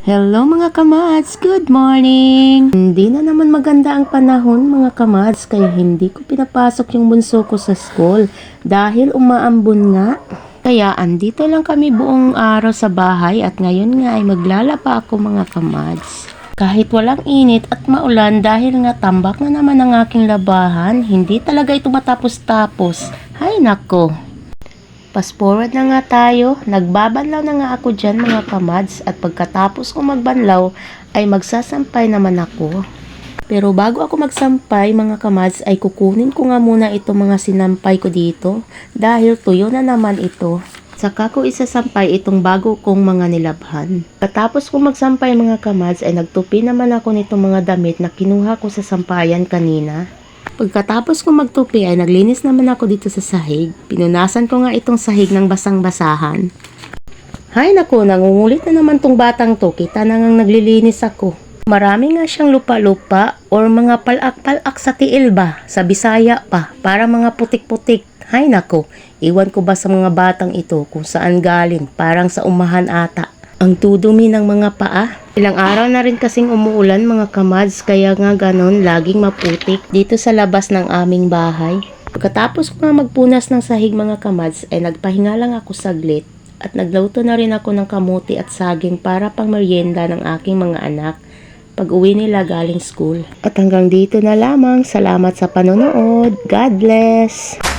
Hello mga kamads! Good morning! Hindi na naman maganda ang panahon mga kamads kaya hindi ko pinapasok yung bunso ko sa school dahil umaambon nga. Kaya andito lang kami buong araw sa bahay at ngayon nga ay maglalaba ako mga kamads. Kahit walang init at maulan dahil nga tambak na naman ang aking labahan, hindi talaga ito matapos-tapos. Hay nako! Fast forward na nga tayo, nagbabanlaw na nga ako dyan mga kamads at pagkatapos ko magbanlaw ay magsasampay naman ako. Pero bago ako magsampay mga kamads ay kukunin ko nga muna itong mga sinampay ko dito dahil tuyo na naman ito. Saka ko isasampay itong bago kong mga nilabhan. Pagkatapos ko magsampay mga kamads ay nagtupi naman ako nitong mga damit na kinuha ko sa sampayan kanina. Pagkatapos ko magtupi ay naglinis naman ako dito sa sahig. Pinunasan ko nga itong sahig ng basang-basahan. Hay nako, nangungulit na naman tong batang to. Kita na ngang naglilinis ako. Marami nga siyang lupa-lupa or mga palak-palak sa tiil ba? Sa Bisaya pa, para mga putik-putik. Hay nako, iwan ko ba sa mga batang ito kung saan galing, parang sa umahan ata. Ang tudumi ng mga paa. Ilang araw na rin kasing umuulan mga kamads kaya nga ganon laging maputik dito sa labas ng aming bahay. Pagkatapos ko nga magpunas ng sahig mga kamads ay nagpahinga lang ako saglit at nagluto na rin ako ng kamuti at saging para pang merienda ng aking mga anak pag uwi nila galing school. At hanggang dito na lamang. Salamat sa panonood. God bless!